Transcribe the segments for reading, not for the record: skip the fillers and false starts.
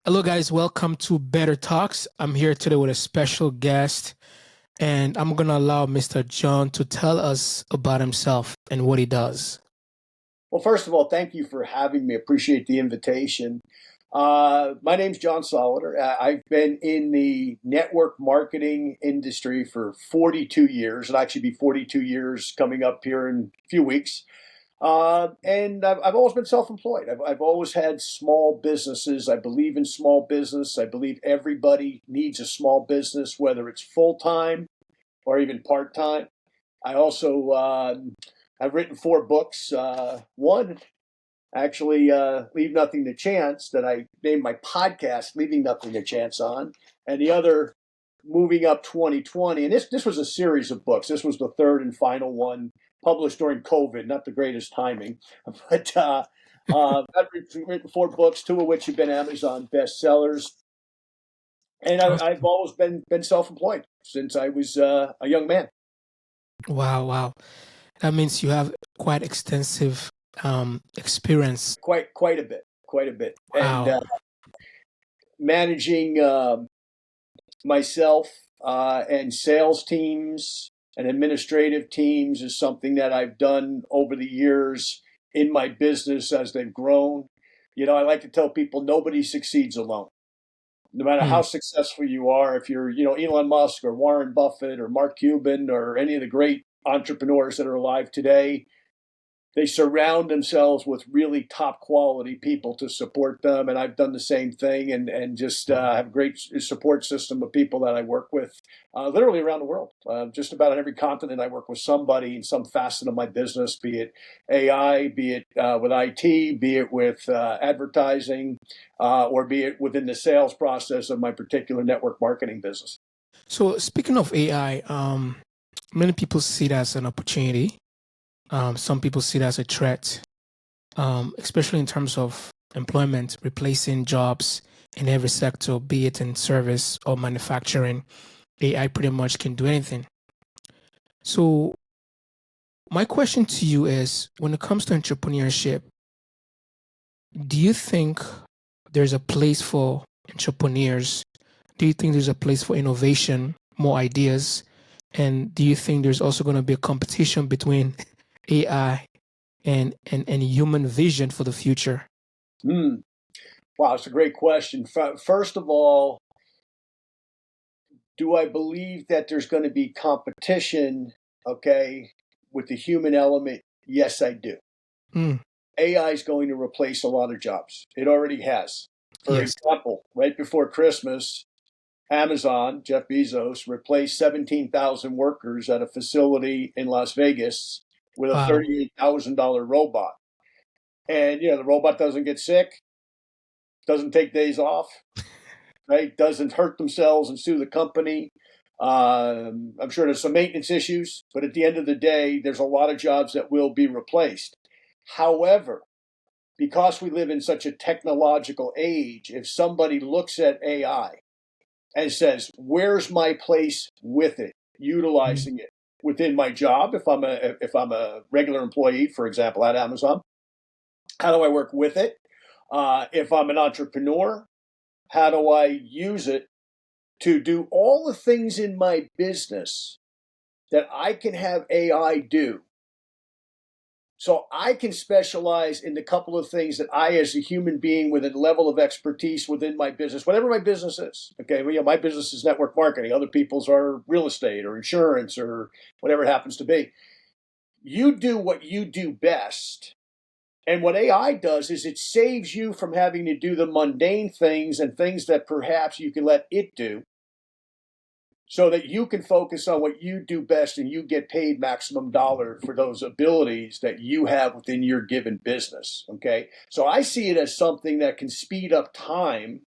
Hello, guys. Welcome to Better Talks. I'm here today with a special guest, and I'm going to allow Mr. John to tell us about himself and what he does. Well, first of all, thank you for having me. Appreciate the invitation. My name's John Solleder. I've been in the network marketing industry for 42 years. It'll actually be 42 years coming up here in a few weeks. And I've always been self-employed. I've always had small businesses. I believe in small business. I believe everybody needs a small business, whether it's full-time or even part-time. I also I've written four books. One actually, Leave Nothing to Chance, that I named my podcast Leaving Nothing to Chance on, and the other Moving Up 2020. And this was a series of books. This was the third and final one, published during COVID. Not the greatest timing, but I've written four books, two of which have been Amazon bestsellers. And I've Awesome. always been self-employed since I was a young man. Wow, wow. That means you have quite extensive experience. Quite a bit, quite a bit. And Wow. managing myself and sales teams and administrative teams is something that I've done over the years in my business as they've grown. I like to tell people nobody succeeds alone. No matter Hmm. how successful you are, if you're, Elon Musk or Warren Buffett or Mark Cuban or any of the great entrepreneurs that are alive today, they surround themselves with really top quality people to support them. And I've done the same thing, and just have a great support system of people that I work with literally around the world. Just about on every continent, I work with somebody in some facet of my business, be it AI, be it with IT, be it with advertising, or be it within the sales process of my particular network marketing business. So, speaking of AI, many people see it as an opportunity. Some people see it as a threat, especially in terms of employment, replacing jobs in every sector, be it in service or manufacturing. AI pretty much can do anything. So, my question to you is when it comes to entrepreneurship, do you think there's a place for entrepreneurs? Do you think there's a place for innovation, more ideas? And do you think there's also going to be a competition between AI and human vision for the future? Hmm. Wow, it's a great question. First of all, do I believe that there's going to be competition, okay, with the human element? Yes, I do. Mm, AI is going to replace a lot of jobs. It already has. For yes. example, right before Christmas, Amazon, Jeff Bezos, replaced 17,000 workers at a facility in Las Vegas with a Wow. $38,000 robot. And, the robot doesn't get sick, doesn't take days off, right? Doesn't hurt themselves and sue the company. I'm sure there's some maintenance issues, but at the end of the day, there's a lot of jobs that will be replaced. However, because we live in such a technological age, if somebody looks at AI and says, "Where's my place with it, Mm, utilizing it within my job?" If I'm a regular employee, for example, at Amazon, how do I work with it? If I'm an entrepreneur, how do I use it to do all the things in my business that I can have AI do, so I can specialize in the couple of things that I, as a human being with a level of expertise within my business, whatever my business is. Okay, well, my business is network marketing. Other people's are real estate or insurance or whatever it happens to be. You do what you do best. And what AI does is it saves you from having to do the mundane things and things that perhaps you can let it do, so that you can focus on what you do best and you get paid maximum dollar for those abilities that you have within your given business. Okay. So I see it as something that can speed up time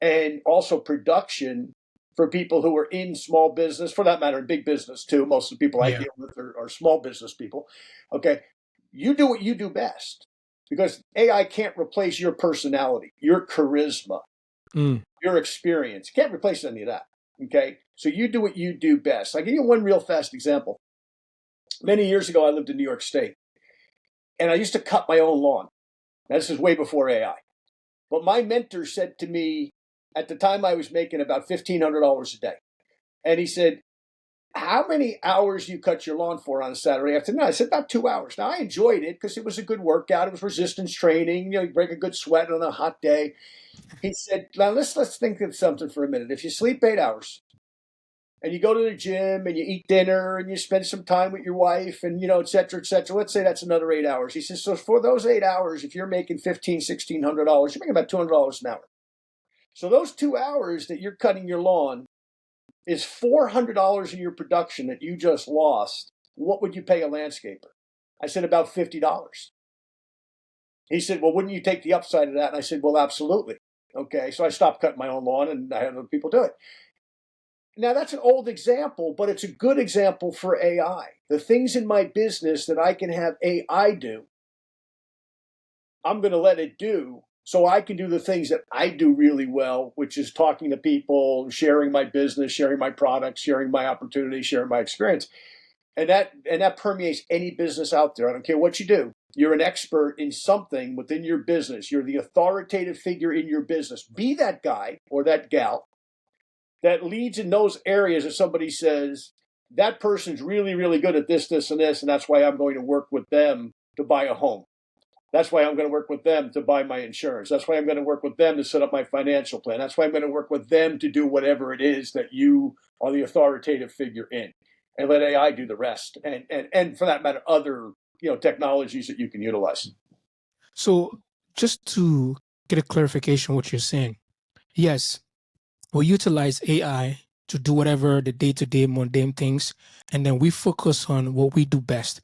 and also production for people who are in small business, for that matter, in big business too. Most of the people I yeah. deal with are small business people. Okay. You do what you do best, because AI can't replace your personality, your charisma, Mm, your experience. You can't replace any of that. Okay. So you do what you do best. I'll give you one real fast example. Many years ago, I lived in New York State, and I used to cut my own lawn. Now, this is way before AI. But my mentor said to me, at the time I was making about $1,500 a day. And he said, how many hours do you cut your lawn for on a Saturday afternoon? I said, about 2 hours. Now, I enjoyed it because it was a good workout. It was resistance training. You break a good sweat on a hot day. He said, now let's think of something for a minute. If you sleep 8 hours and you go to the gym and you eat dinner and you spend some time with your wife and, et cetera, let's say that's another 8 hours. He says, so for those 8 hours, if you're making $1,600, you're making about $200 an hour. So those 2 hours that you're cutting your lawn is $400 in your production that you just lost. What would you pay a landscaper? I said, about $50. He said, well, wouldn't you take the upside of that? And I said, well, absolutely. Okay, so I stopped cutting my own lawn and I had other people do it. Now, that's an old example, but it's a good example for AI. The things in my business that I can have AI do, I'm going to let it do so I can do the things that I do really well, which is talking to people, sharing my business, sharing my products, sharing my opportunities, sharing my experience. And that permeates any business out there. I don't care what you do. You're an expert in something within your business. You're the authoritative figure in your business. Be that guy or that gal that leads in those areas that somebody says, that person's really, really good at this, this, and this, and that's why I'm going to work with them to buy a home. That's why I'm going to work with them to buy my insurance. That's why I'm going to work with them to set up my financial plan. That's why I'm going to work with them to do whatever it is that you are the authoritative figure in, and let AI do the rest. And for that matter, other technologies that you can utilize. So just to get a clarification what you're saying, yes, we utilize AI to do whatever the day-to-day mundane things, and then we focus on what we do best.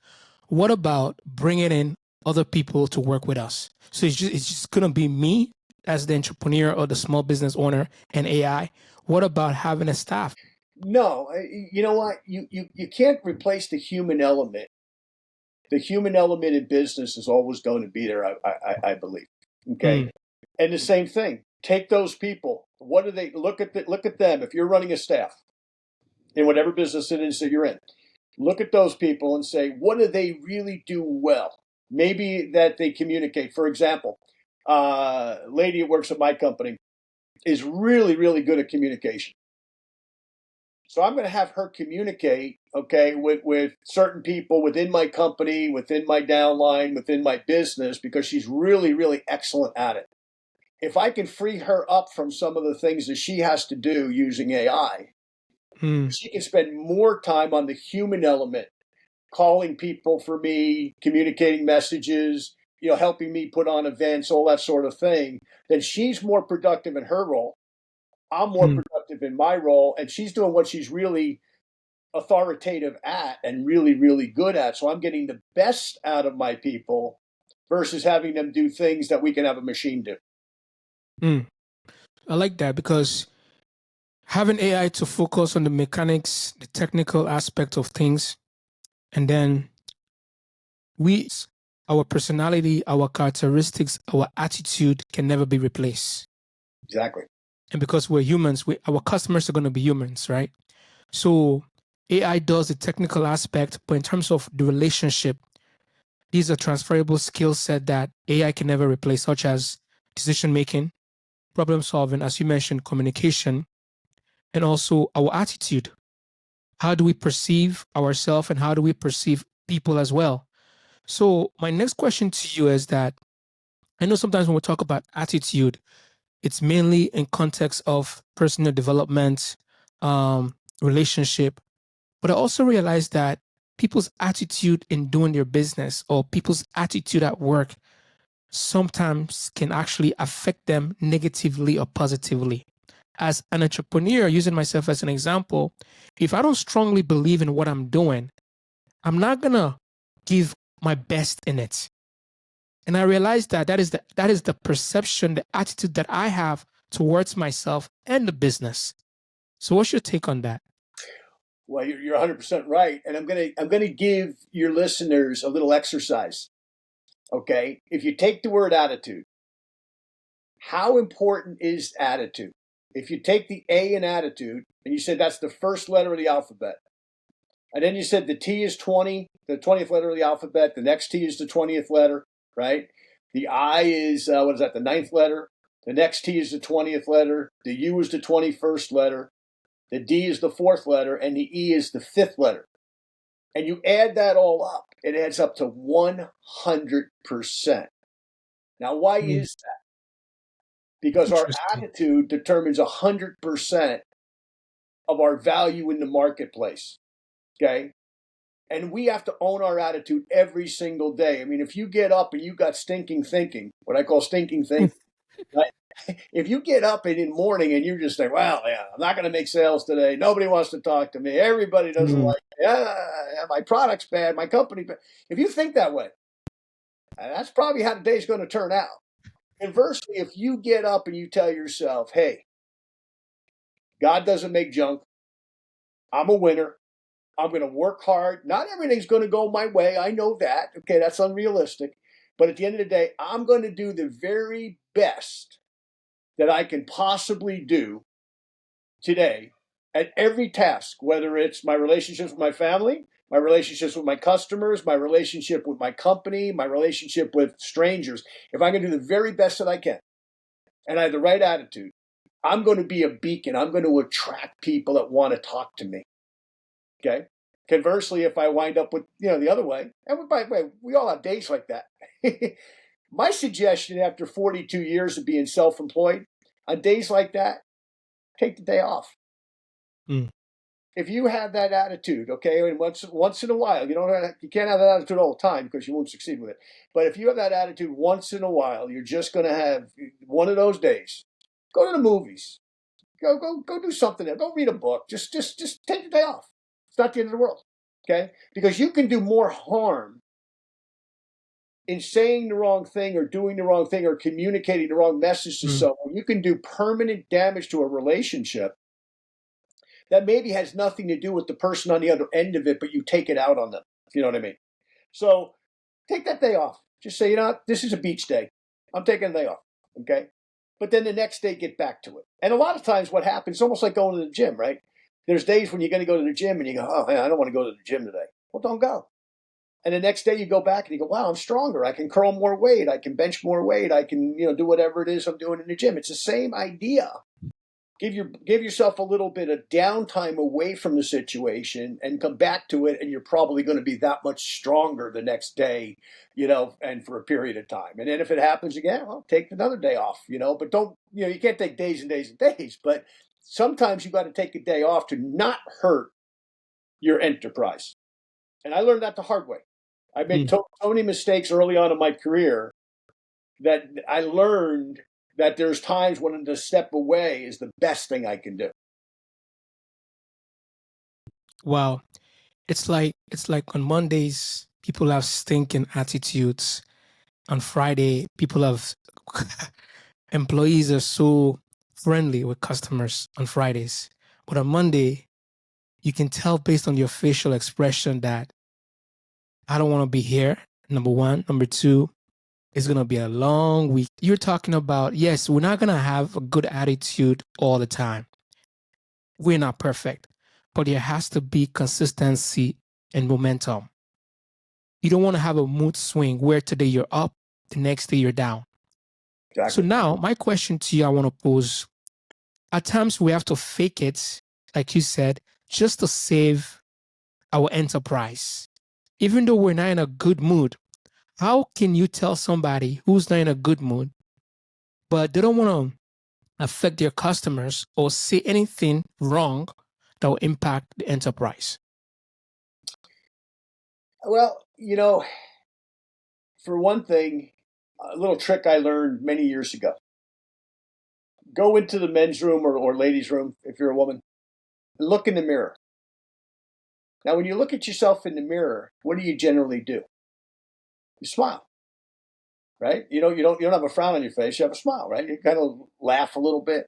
What about bringing in other people to work with us? So it's just gonna be me as the entrepreneur or the small business owner and AI. What about having a staff? No, you know what? You can't replace the human element. The human element in business is always going to be there, I believe. Okay. And the same thing. Take those people. What do they look at them? If you're running a staff in whatever business it is that you're in, look at those people and say, what do they really do well? Maybe that they communicate. For example, lady who works at my company is really, really good at communication. So I'm going to have her communicate, okay, with certain people within my company, within my downline, within my business, because she's really, really excellent at it. If I can free her up from some of the things that she has to do using AI, she can spend more time on the human element, calling people for me, communicating messages, helping me put on events, all that sort of thing. Then she's more productive in her role. I'm more productive in my role, and she's doing what she's really authoritative at and really, really good at. So I'm getting the best out of my people versus having them do things that we can have a machine do. I like that because having AI to focus on the mechanics, the technical aspect of things, and then our personality, our characteristics, our attitude can never be replaced. Exactly. And because we're humans, our customers are going to be humans, right? So AI does the technical aspect, but in terms of the relationship, these are transferable skill set that AI can never replace, such as decision making, problem solving, as you mentioned, communication, and also our attitude. How do we perceive ourselves and how do we perceive people as well? So my next question to you is that I know sometimes when we talk about attitude, it's mainly in context of personal development, relationship, but I also realized that people's attitude in doing their business or people's attitude at work sometimes can actually affect them negatively or positively. As an entrepreneur, using myself as an example, if I don't strongly believe in what I'm doing, I'm not gonna give my best in it. And I realized that is the perception, the attitude that I have towards myself and the business. So what's your take on that? Well, you're 100% right, and I'm gonna give your listeners a little exercise. Okay, if you take the word attitude, how important is attitude? If you take the A in attitude and you said that's the first letter of the alphabet, and then you said the T is 20, the 20th letter of the alphabet, the next T is the 20th letter, right? The I is, what is that, the ninth letter? The next T is the 20th letter. The U is the 21st letter. The D is the 4th letter. And the E is the 5th letter. And you add that all up, it adds up to 100%. Now, why is that? Because our Interesting. attitude determines 100% of our value in the marketplace. Okay. And we have to own our attitude every single day. I mean, if you get up and you got stinking thinking, what I call stinking thinking, right? If you get up in the morning and you just think, well, yeah, I'm not going to make sales today. Nobody wants to talk to me. Everybody doesn't Mm. like me. My product's bad. My company bad. If you think that way, that's probably how the day's going to turn out. Conversely, if you get up and you tell yourself, hey, God doesn't make junk. I'm a winner. I'm going to work hard. Not everything's going to go my way. I know that. Okay, that's unrealistic. But at the end of the day, I'm going to do the very best that I can possibly do today at every task, whether it's my relationships with my family, my relationships with my customers, my relationship with my company, my relationship with strangers. If I'm going to do the very best that I can and I have the right attitude, I'm going to be a beacon. I'm going to attract people that want to talk to me. Okay. Conversely, if I wind up with, the other way, and by the way, we all have days like that. My suggestion after 42 years of being self-employed, on days like that, take the day off. Mm. If you have that attitude, okay, and once in a while, you can't have that attitude all the time because you won't succeed with it. But if you have that attitude once in a while, you're just going to have one of those days. Go to the movies. Go do something. Go read a book. Just take the day off. It's not the end of the world, okay? Because you can do more harm in saying the wrong thing or doing the wrong thing or communicating the wrong message to Mm. someone. You can do permanent damage to a relationship that maybe has nothing to do with the person on the other end of it, but you take it out on them. If you know what I mean? So take that day off. Just say, this is a beach day. I'm taking a day off, okay? But then the next day, get back to it. And a lot of times what happens, it's almost like going to the gym, right? There's days when you're going to go to the gym and you go, oh, man, I don't want to go to the gym today. Well, don't go. And the next day you go back and you go, wow, I'm stronger. I can curl more weight. I can bench more weight. I can, do whatever it is I'm doing in the gym. It's the same idea. Give yourself a little bit of downtime away from the situation and come back to it, and you're probably going to be that much stronger the next day, and for a period of time. And then if it happens again, well, take another day off, but don't, you can't take days and days and days, but sometimes you got to take a day off to not hurt your enterprise. And I learned that the hard way. I made Mm. so many mistakes early on in my career that I learned that there's times when to step away is the best thing I can do. Wow. It's like on Mondays, people have stinking attitudes. On Friday, people have employees are so friendly with customers on Fridays. But on Monday, you can tell based on your facial expression that I don't want to be here. Number one. Number two, it's going to be a long week. You're talking about, yes, we're not going to have a good attitude all the time. We're not perfect, but there has to be consistency and momentum. You don't want to have a mood swing where today you're up, the next day you're down. So Exactly. now my question to you, I want to pose, at times we have to fake it, like you said, just to save our enterprise. Even though we're not in a good mood, how can you tell somebody who's not in a good mood, but they don't want to affect their customers or say anything wrong that will impact the enterprise? Well, for one thing, a little trick I learned many years ago. Go into the men's room or ladies' room if you're a woman, and look in the mirror. Now, when you look at yourself in the mirror, what do you generally do? You smile, right? You don't have a frown on your face. You have a smile, right? You kind of laugh a little bit.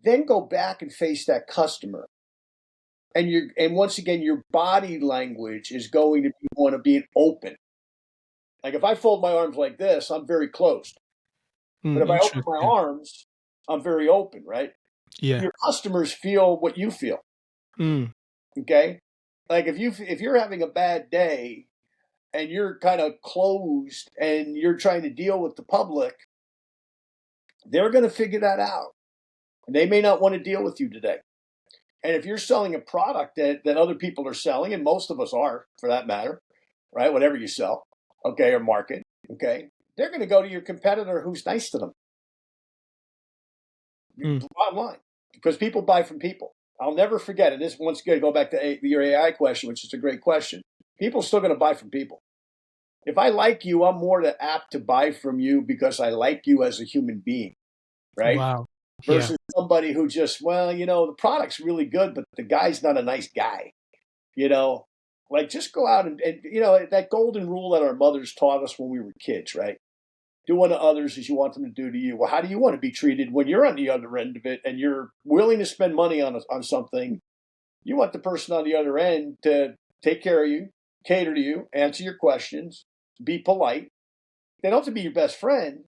Then go back and face that customer. And once again, your body language is going to want to be open. Like if I fold my arms like this, I'm very closed. But if I open my Interesting. arms, I'm very open, right? Yeah. Your customers feel what you feel. Mm. Okay. Like if you're having a bad day and you're kind of closed and you're trying to deal with the public, they're going to figure that out. And they may not want to deal with you today. And if you're selling a product that other people are selling, and most of us are for that matter, right? Whatever you sell, okay, or market, okay, they're going to go to your competitor who's nice to them. Mm. Bottom line, because people buy from people. I'll never forget, and this once again, go back to your AI question, which is a great question. People are still going to buy from people. If I like you, I'm more apt to buy from you because I like you as a human being, right? Wow. Yeah. Versus somebody who just, well, the product's really good, but the guy's not a nice guy, like just go out and that golden rule that our mothers taught us when we were kids, right? Do unto others as you want them to do to you. Well, how do you want to be treated when you're on the other end of it and you're willing to spend money on something? You want the person on the other end to take care of you, cater to you, answer your questions, be polite. They don't have to be your best friend,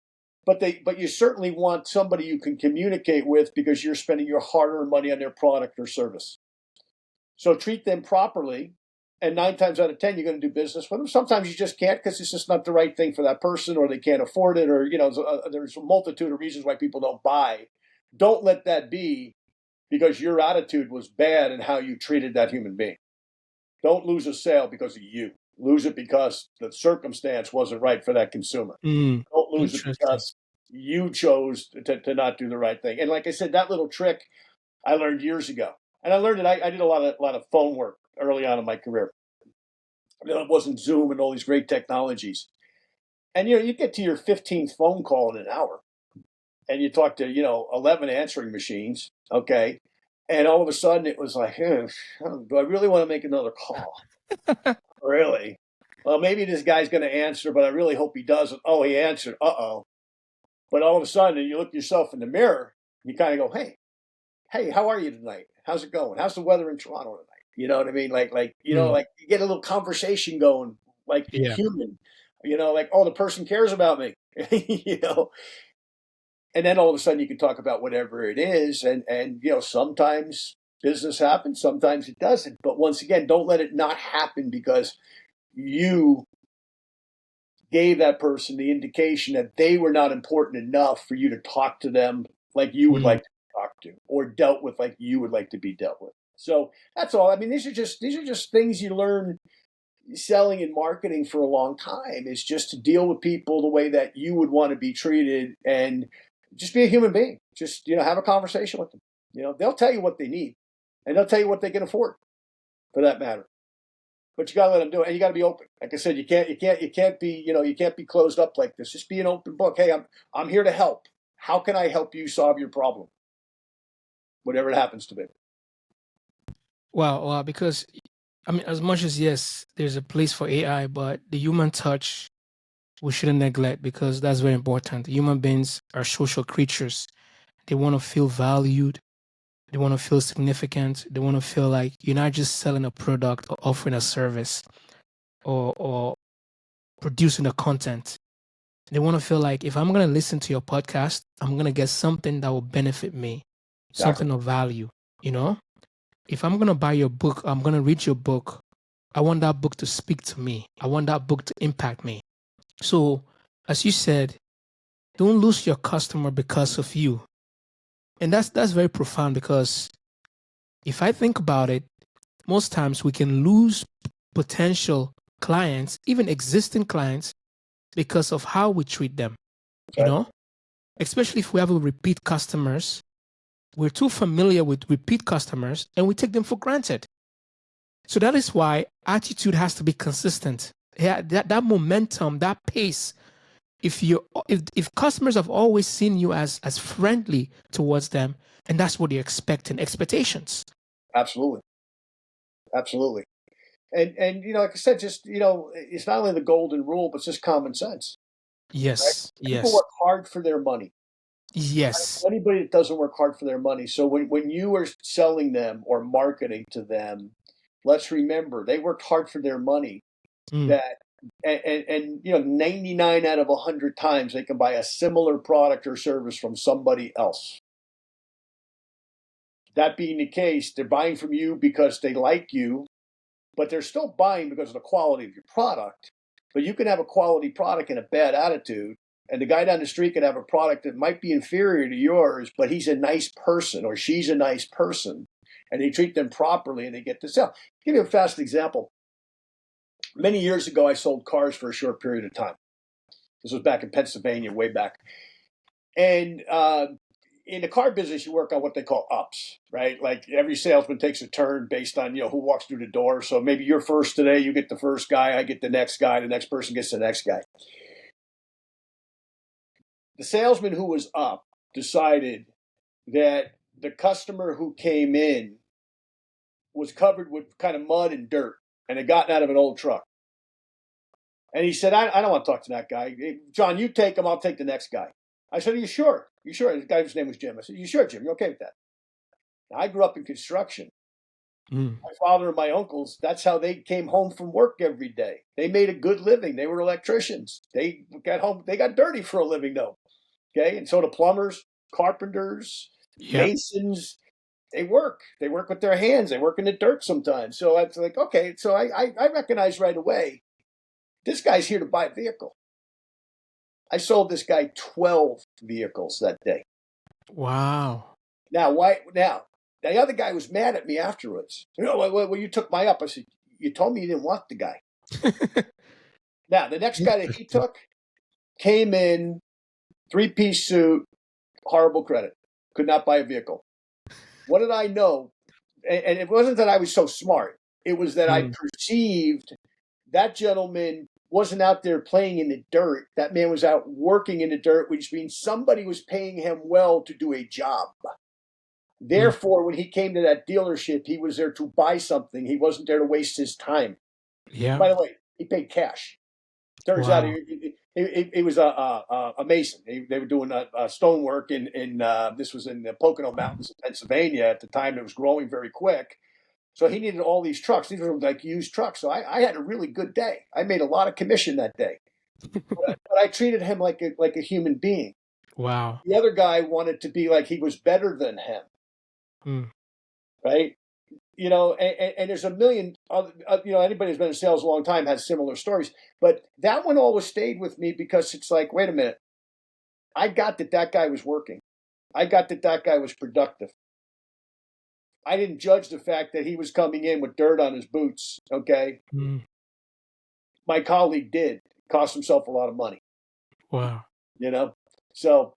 but you certainly want somebody you can communicate with because you're spending your hard-earned money on their product or service. So treat them properly, and 9 times out of 10, you're going to do business with them. Sometimes you just can't because it's just not the right thing for that person, or they can't afford it, or there's a multitude of reasons why people don't buy. Don't let that be because your attitude was bad and how you treated that human being. Don't lose a sale because of you. Lose it because the circumstance wasn't right for that consumer. Mm. Don't lose it Interesting. because you chose to not do the right thing. And like I said, that little trick I learned years ago. And I learned it. I did a lot of phone work early on in my career. It wasn't Zoom and all these great technologies. And you get to your 15th phone call in an hour, and you talk to 11 answering machines. Okay, and all of a sudden it was like, do I really want to make another call? Really? Well, maybe this guy's going to answer, but I really hope he doesn't. Oh, he answered. Uh-oh. But all of a sudden, you look yourself in the mirror, you kind of go, hey, how are you tonight? How's it going? How's the weather in Toronto tonight? You know what I mean? Like Mm. you get a little conversation going, like Yeah. human. Like, oh, the person cares about me. you know, and then all of a sudden you can talk about whatever it is, and sometimes business happens, sometimes it doesn't. But once again, don't let it not happen because you gave that person the indication that they were not important enough for you to talk to them like you would Mm. like to talk to, or dealt with like you would like to be dealt with. So that's all. I mean, these are just things you learn selling and marketing for a long time. Is just to deal with people the way that you would want to be treated, and just be a human being. Just have a conversation with them. They'll tell you what they need, and they'll tell you what they can afford, for that matter. But you got to let them do it, and you got to be open. Like I said, you can't be you can't be closed up like this. Just be an open book. Hey, I'm here to help. How can I help you solve your problem, whatever it happens to be? Well, because I mean, as much as yes, there's a place for AI, but the human touch we shouldn't neglect because that's very important. Human beings are social creatures. They want to feel valued. They want to feel significant. They want to feel like you're not just selling a product or offering a service or producing a content. They want to feel like if I'm going to listen to your podcast, I'm going to get something that will benefit me, Exactly. something of value. You know, if I'm going to buy your book, I'm going to read your book. I want that book to speak to me. I want that book to impact me. So, as you said, don't lose your customer because of you. And that's very profound because if I think about it, most times we can lose potential clients, even existing clients, because of how we treat them, you Okay. know? Especially if we have repeat customers, we're too familiar with repeat customers and we take them for granted. So that is why attitude has to be consistent. Yeah, that momentum, that pace. If customers have always seen you as friendly towards them, and that's what they're expecting, expectations. Absolutely. Absolutely. And like I said, just it's not only the golden rule, but it's just common sense. Right? Yes, People yes, work hard for their money. yes. Anybody that doesn't work hard for their money. So when you are selling them or marketing to them, let's remember they worked hard for their money. Mm, That and 99 out of 100 times they can buy a similar product or service from somebody else. That being the case, they're buying from you because they like you, but they're still buying because of the quality of your product. But you can have a quality product and a bad attitude, And the guy down the street could have a product that might be inferior to yours, but he's a nice person or she's a nice person, and they treat them properly and they get to sell. I'll give you a fast example. Many years ago, I sold cars for a short period of time. This was back in Pennsylvania, way back. And in the car business, you work on what they call ups, right? Like every salesman takes a turn based on, who walks through the door. So maybe you're first today, you get the first guy, I get the next guy, the next person gets the next guy. The salesman who was up decided that the customer who came in was covered with kind of mud and dirt and had gotten out of an old truck. And he said, I don't want to talk to that guy. John, you take him, I'll take the next guy. I said, are you sure? You sure? The guy's name was Jim. I said, you sure, Jim? You okay with that? Now, I grew up in construction. My father and my uncles, that's how they came home from work every day. They made a good living. They were electricians. They got home. They got dirty for a living, though. Okay, and so the plumbers, carpenters, masons, they work. They work with their hands. They work in the dirt sometimes. So it's like, okay, so I recognize right away, this guy's here to buy a vehicle. I sold this guy 12 vehicles that day. Wow. Now, why? Now, the other guy was mad at me afterwards. Well, you took my up. I said, you told me you didn't want the guy. Now, the next guy that he took came in, 3-piece suit, horrible credit, could not buy a vehicle. What did I know? And it wasn't that I was so smart. It was that I perceived that gentleman wasn't out there playing in the dirt. That man was out working in the dirt, which means somebody was paying him well to do a job. Therefore, when he came to that dealership, he was there to buy something. He wasn't there to waste his time. Yeah. By the way, he paid cash. Turns out he was a mason. They were doing stonework in this was in the Pocono Mountains of Pennsylvania at the time. It was growing very quick. So he needed all these trucks. These were like used trucks. So I had a really good day. I made a lot of commission that day. but I treated him like a human being. Wow. The other guy wanted to be like he was better than him. Right? And there's a million, anybody who's been in sales a long time has similar stories. But that one always stayed with me because it's like, wait a minute. I got that guy was working. I got that guy was productive. I didn't judge the fact that he was coming in with dirt on his boots, okay? My colleague did. Cost himself a lot of money. Wow. So,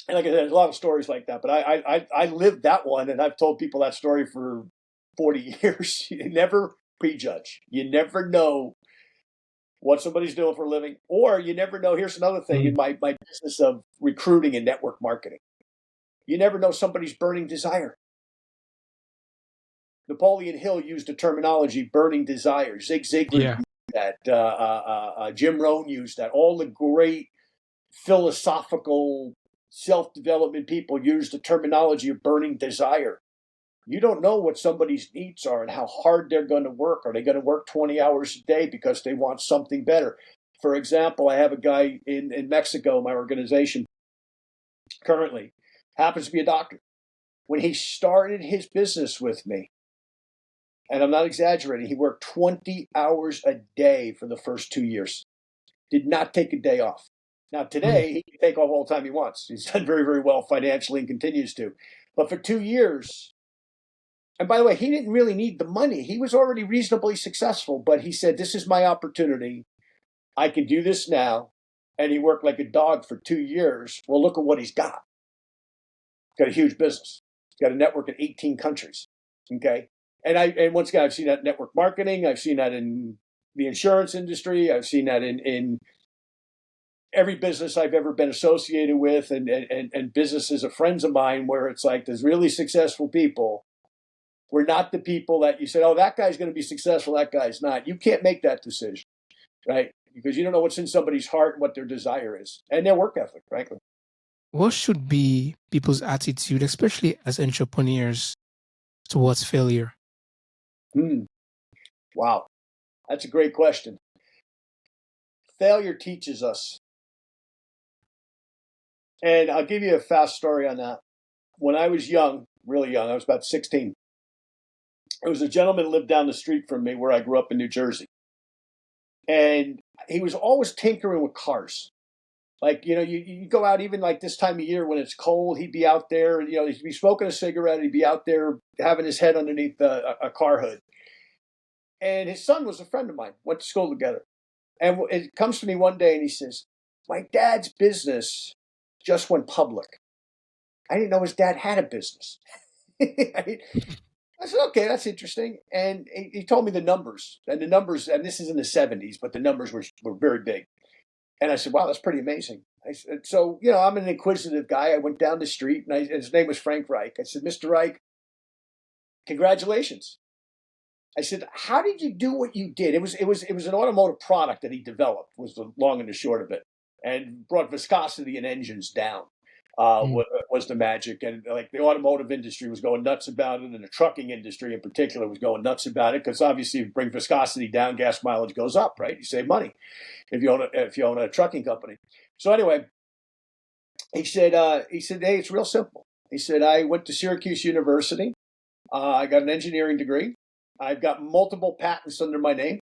and like I said, there's a lot of stories like that, but I lived that one, and I've told people that story for 40 years. You never prejudge. You never know what somebody's doing for a living, or you never know. Here's another thing in my business of recruiting and network marketing. You never know somebody's burning desire. Napoleon Hill used the terminology burning desire. Zig Ziglar used that. Jim Rohn used that. All the great philosophical self-development people use the terminology of burning desire. You don't know what somebody's needs are and how hard they're going to work. Are they going to work 20 hours a day because they want something better? For example, I have a guy in Mexico, my organization currently, happens to be a doctor. When he started his business with me, and I'm not exaggerating, he worked 20 hours a day for the first 2 years. Did not take a day off. Now, today, he can take off all the time he wants. He's done very, very well financially and continues to. But for 2 years, and by the way, he didn't really need the money. He was already reasonably successful, but he said, this is my opportunity. I can do this now. And he worked like a dog for 2 years. Well, look at what he's got. He's got a huge business. He's got a network in 18 countries. Okay. And once again, I've seen that in network marketing. I've seen that in the insurance industry. I've seen that in every business I've ever been associated with and businesses of friends of mine where it's like there's really successful people. We're not the people that you say, oh, that guy's going to be successful, that guy's not. You can't make that decision, right? Because you don't know what's in somebody's heart and what their desire is and their work ethic, frankly. What should be people's attitude, especially as entrepreneurs, towards failure? Wow. That's a great question. Failure teaches us. And I'll give you a fast story on that. When I was young, really young, I was about 16. There was a gentleman who lived down the street from me where I grew up in New Jersey. And he was always tinkering with cars. Like, you go out even like this time of year when it's cold, he'd be out there, he'd be smoking a cigarette. He'd be out there having his head underneath a car hood. And his son was a friend of mine, went to school together. And it comes to me one day and he says, my dad's business just went public. I didn't know his dad had a business. I said, okay, that's interesting. And he told me the numbers. And and this is in the 70s, but the numbers were very big. And I said, wow, that's pretty amazing. I said, so, I'm an inquisitive guy. I went down the street and his name was Frank Reich. I said, Mr. Reich, congratulations. I said, how did you do what you did? It was an automotive product that he developed, was the long and the short of it, and brought viscosity in engines down. Was the magic. And like the automotive industry was going nuts about it, and the trucking industry in particular was going nuts about it, because obviously if you bring viscosity down, gas mileage goes up, right? You save money if you own a trucking company. So anyway, he said, hey, it's real simple. He said, I went to Syracuse University. I got an engineering degree. I've got multiple patents under my name.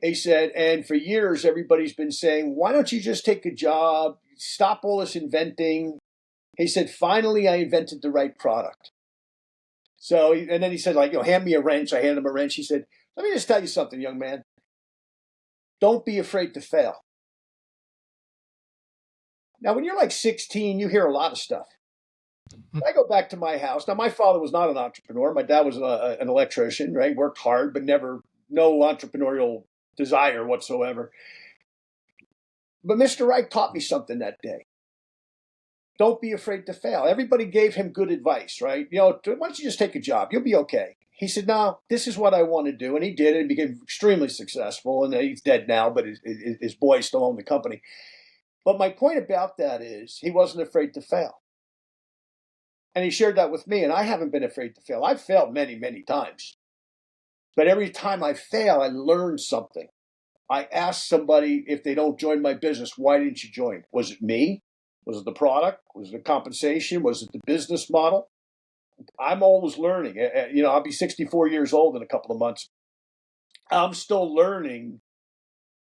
He said, and for years, everybody's been saying, why don't you just take a job, stop all this inventing? He said, finally, I invented the right product. So, and then he said, like, hand me a wrench. I handed him a wrench. He said, let me just tell you something, young man. Don't be afraid to fail. Now, when you're like 16, you hear a lot of stuff. I go back to my house. Now, my father was not an entrepreneur. My dad was an electrician, right? Worked hard, but no entrepreneurial desire whatsoever. But Mr. Reich taught me something that day. Don't be afraid to fail. Everybody gave him good advice, right? Why don't you just take a job? You'll be okay. He said, no, this is what I want to do. And he did it and became extremely successful. And he's dead now, but his boys still own the company. But my point about that is he wasn't afraid to fail. And he shared that with me, and I haven't been afraid to fail. I've failed many, many times. But every time I fail, I learn something. I ask somebody, if they don't join my business, why didn't you join? Was it me? Was it the product? Was it the compensation? Was it the business model? I'm always learning. I'll be 64 years old in a couple of months. I'm still learning.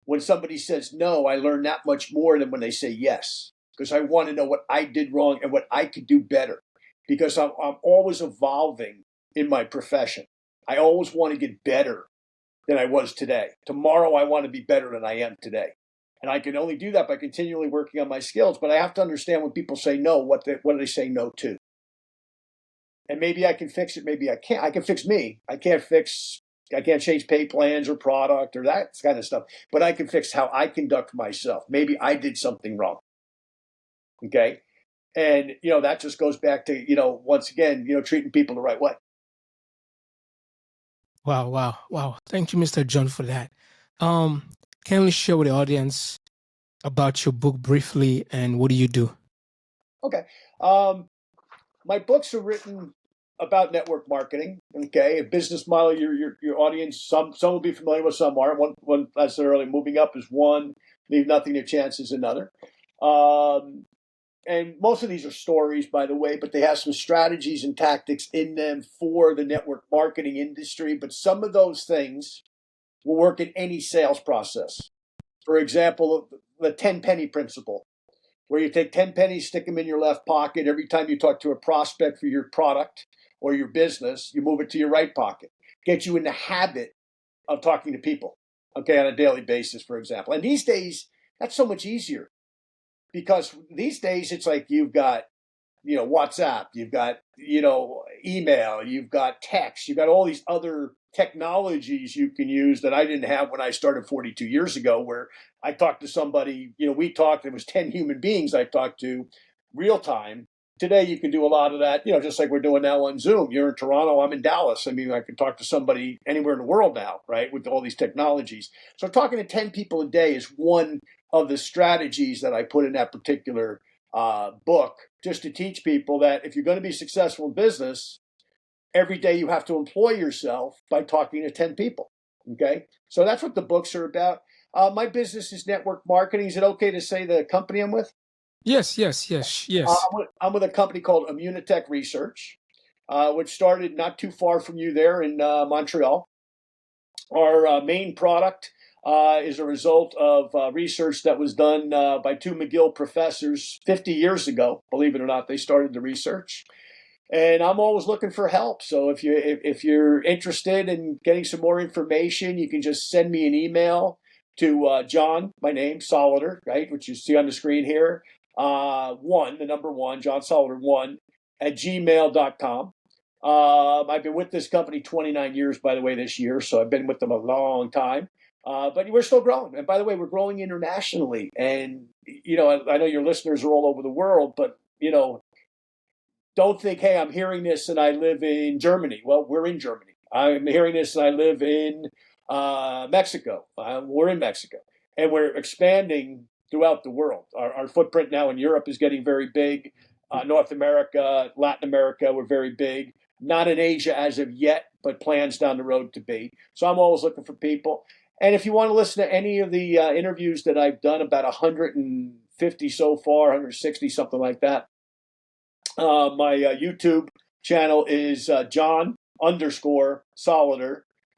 When somebody says no, I learn that much more than when they say yes, because I want to know what I did wrong and what I could do better. Because I'm always evolving in my profession. I always want to get better than I was today. Tomorrow, I want to be better than I am today. And I can only do that by continually working on my skills. But I have to understand when people say no, what do they say no to? And maybe I can fix it. Maybe I can't. I can fix me. I can't change pay plans or product or that kind of stuff. But I can fix how I conduct myself. Maybe I did something wrong. Okay. And, that just goes back to, once again, treating people the right way. Wow. Thank you, Mr. John, for that. Can you share with the audience about your book briefly, and what do you do? Okay. My books are written about network marketing. Okay. A business model, your audience, some will be familiar with, some aren't. One, as I said earlier, moving up is one, leave nothing to chance is another. And most of these are stories, by the way, but they have some strategies and tactics in them for the network marketing industry. But some of those things will work in any sales process. For example, the 10 penny principle, where you take 10 pennies, stick them in your left pocket. Every time you talk to a prospect for your product or your business, you move it to your right pocket. Get you in the habit of talking to people, okay, on a daily basis, for example. And these days, that's so much easier. Because these days it's like you've got, WhatsApp, you've got, email, you've got text, you've got all these other technologies you can use that I didn't have when I started 42 years ago, where I talked to somebody, we talked, it was 10 human beings I talked to real time. Today you can do a lot of that, just like we're doing now on Zoom. You're in Toronto, I'm in Dallas. I mean, I can talk to somebody anywhere in the world now, right, with all these technologies. So talking to 10 people a day is one of the strategies that I put in that particular book, just to teach people that if you're going to be successful in business, every day you have to employ yourself by talking to 10 people. Okay. So that's what the books are about. My business is network marketing. Is it okay to say the company I'm with? Yes. I'm with a company called Immunitech Research, which started not too far from you there in Montreal. Our main product is a result of research that was done by two McGill professors 50 years ago. Believe it or not, they started the research. And I'm always looking for help. So if you're interested in getting some more information, you can just send me an email to John, my name, Solleder, right, which you see on the screen here. The number one, John Solleder 1 at gmail.com. I've been with this company 29 years, by the way, this year. So I've been with them a long time. But we're still growing. And by the way, we're growing internationally. And, I know your listeners are all over the world, but, don't think, hey, I'm hearing this and I live in Germany. Well, we're in Germany. I'm hearing this and I live in Mexico. We're in Mexico. And we're expanding throughout the world. Our footprint now in Europe is getting very big. North America, Latin America, we're very big. Not in Asia as of yet, but plans down the road to be. So I'm always looking for people. And if you want to listen to any of the interviews that I've done, about 150 so far, 160, something like that, my YouTube channel is John_Solleder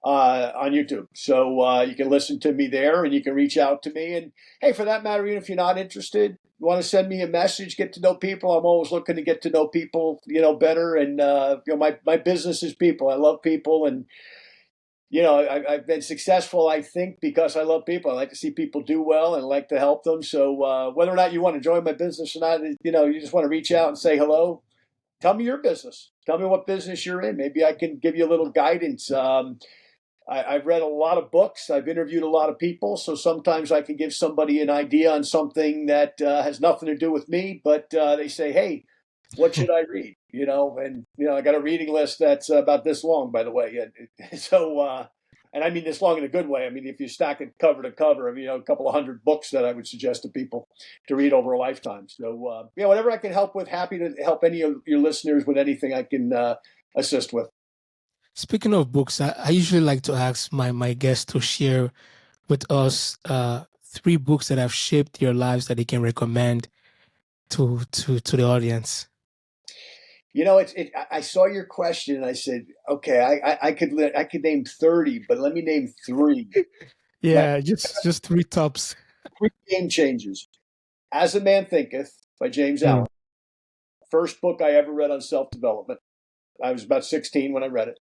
on YouTube. So you can listen to me there and you can reach out to me. And hey, for that matter, even if you're not interested, you want to send me a message, get to know people. I'm always looking to get to know people, better. And, my business is people. I love people. And, I've been successful, I think, because I love people. I like to see people do well and I like to help them. So whether or not you want to join my business or not, you just want to reach out and say hello. Tell me your business. Tell me what business you're in. Maybe I can give you a little guidance. I've read a lot of books. I've interviewed a lot of people. So sometimes I can give somebody an idea on something that has nothing to do with me, but they say, hey, what should I read? I got a reading list that's about this long, by the way. So, and I mean this long in a good way. I mean, if you stack it cover to cover, a couple of hundred books that I would suggest to people to read over a lifetime. So, whatever I can help with, happy to help any of your listeners with anything I can assist with. Speaking of books, I usually like to ask my guests to share with us 3 books that have shaped your lives that they can recommend to the audience. I saw your question and I said, okay, I could name 30, but let me name 3. Yeah, just 3 tops. 3 game changers. As a Man Thinketh by James Allen. First book I ever read on self-development. I was about 16 when I read it.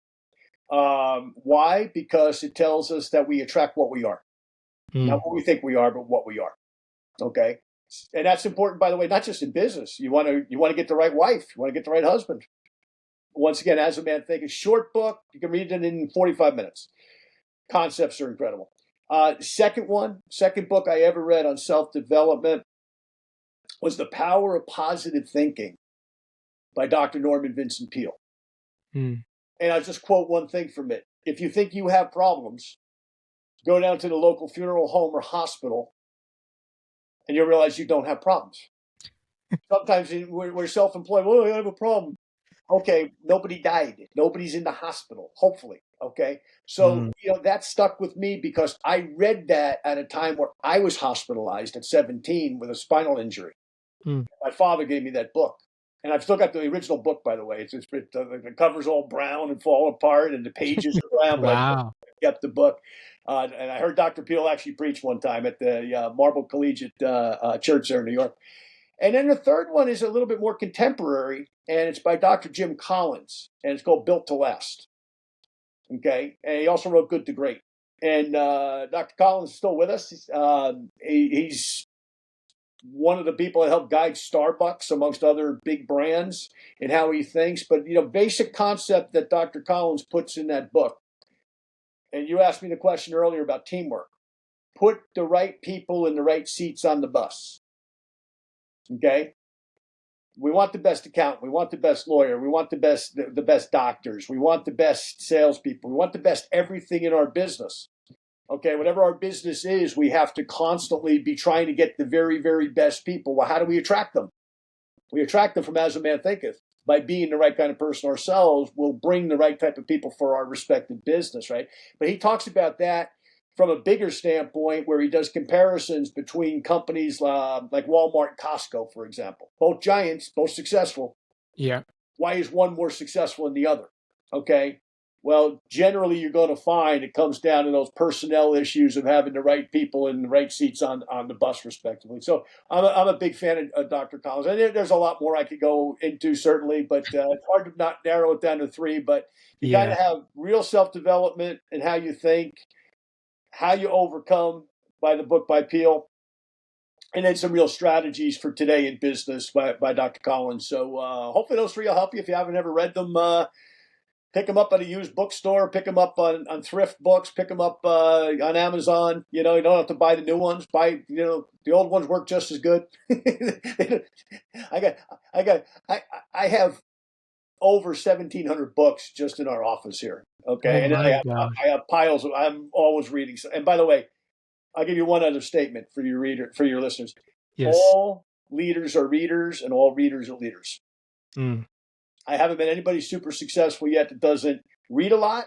Why? Because it tells us that we attract what we are. Not what we think we are, but what we are. Okay? And that's important, by the way, not just in business. You want to get the right wife. You want to get the right husband. Once again, As a Man Thinketh, short book. You can read it in 45 minutes. Concepts are incredible. Second book I ever read on self-development was The Power of Positive Thinking by Dr. Norman Vincent Peale. And I'll just quote one thing from it. If you think you have problems, go down to the local funeral home or hospital and you'll realize you don't have problems. Sometimes we're self-employed. Well, I have a problem. Okay, nobody died. Nobody's in the hospital, hopefully. Okay. So, that stuck with me because I read that at a time where I was hospitalized at 17 with a spinal injury. My father gave me that book. And I've still got the original book, by the way. The cover's all brown and fall apart and the pages are brown, but Wow. I kept the book. And I heard Dr. Peale actually preach one time at the Marble Collegiate Church there in New York. And then the third one is a little bit more contemporary, and it's by Dr. Jim Collins, and it's called Built to Last. Okay, and he also wrote Good to Great. And Dr. Collins is still with us. He's one of the people that helped guide Starbucks, amongst other big brands, in how he thinks. But, basic concept that Dr. Collins puts in that book. And you asked me the question earlier about teamwork. Put the right people in the right seats on the bus. Okay? We want the best accountant. We want the best lawyer. We want the best doctors. We want the best salespeople. We want the best everything in our business. Okay, whatever our business is, we have to constantly be trying to get the very, very best people. Well, how do we attract them? We attract them from As a Man Thinketh. By being the right kind of person ourselves, we'll bring the right type of people for our respective business, right? But he talks about that from a bigger standpoint where he does comparisons between companies like Walmart and Costco, for example. Both giants, both successful. Yeah. Why is one more successful than the other? Okay. Well, generally, you're going to find it comes down to those personnel issues of having the right people in the right seats on the bus, respectively. So I'm a big fan of Dr. Collins. And there's a lot more I could go into, certainly, but it's hard to not narrow it down to three. But you got to Yeah. have real self-development and how you think, how you overcome by the book by Peel, and then some real strategies for today in business by Dr. Collins. So hopefully those three will help you. If you haven't ever read them, pick them up at a used bookstore, pick them up on thrift books, pick them up on Amazon. You know, you don't have to buy the new ones. The old ones work just as good. I have over 1,700 books just in our office here. Oh Okay, and then my gosh. I have piles of. I'm always reading. And by the way, I'll give you one other statement for your listeners. Yes. All leaders are readers, and all readers are leaders. Mm. I haven't met anybody super successful yet that doesn't read a lot.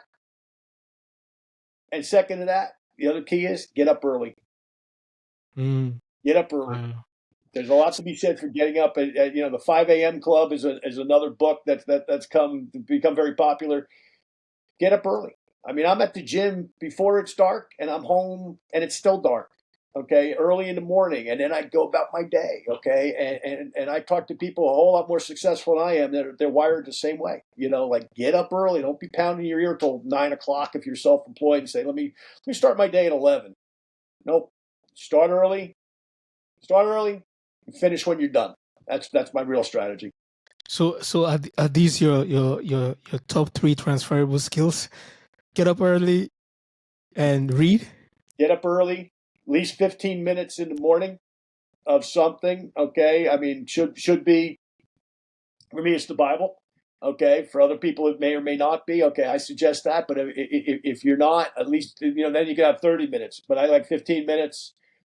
And second to that, the other key is get up early. Mm. Get up early. Wow. There's a lot to be said for getting up. The 5 a.m. Club is another book that's become very popular. Get up early. I mean, I'm at the gym before it's dark, and I'm home, and it's still dark. Okay, early in the morning, and then I go about my day. Okay, and I talk to people a whole lot more successful than I am. They're wired the same way. You know, like get up early. Don't be pounding your ear till 9 o'clock if you're self-employed and say, let me start my day at 11. Nope. Start early. And finish when you're done. That's my real strategy. So are these your top three transferable skills? Get up early and read? Get up early, at least 15 minutes in the morning of something. Okay, I mean should be, for me it's the Bible. Okay, for other people it may or may not be. Okay, I suggest that, but if you're not, at least then you can have 30 minutes. But I like 15 minutes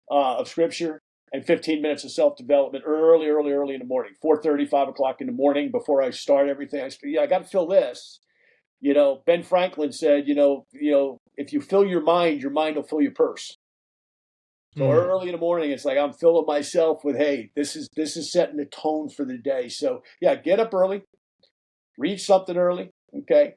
of scripture and 15 minutes of self-development early in the morning, 4:30, 5 o'clock in the morning before I start everything. I got to fill this. Ben Franklin said, if you fill your mind will fill your purse. So Mm. early in the morning, it's like I'm filling myself with, hey, this is setting the tone for the day. So yeah, get up early, read something early, okay,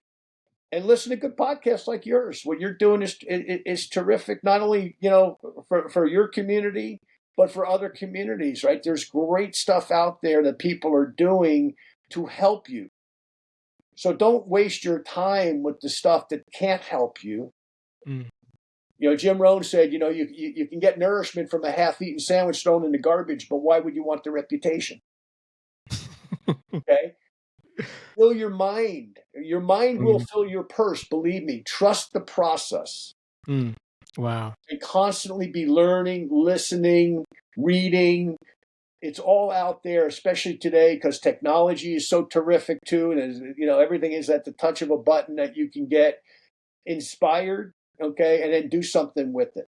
and listen to good podcasts like yours. What you're doing is terrific. Not only for your community, but for other communities. Right? There's great stuff out there that people are doing to help you. So don't waste your time with the stuff that can't help you. Mm. Jim Rohn said, you can get nourishment from a half-eaten sandwich thrown in the garbage, but why would you want the reputation? Okay? Fill your mind. Your mind will Mm. fill your purse, believe me. Trust the process. Mm. Wow. And constantly be learning, listening, reading. It's all out there, especially today, because technology is so terrific too. And everything is at the touch of a button that you can get inspired, okay, and then do something with it.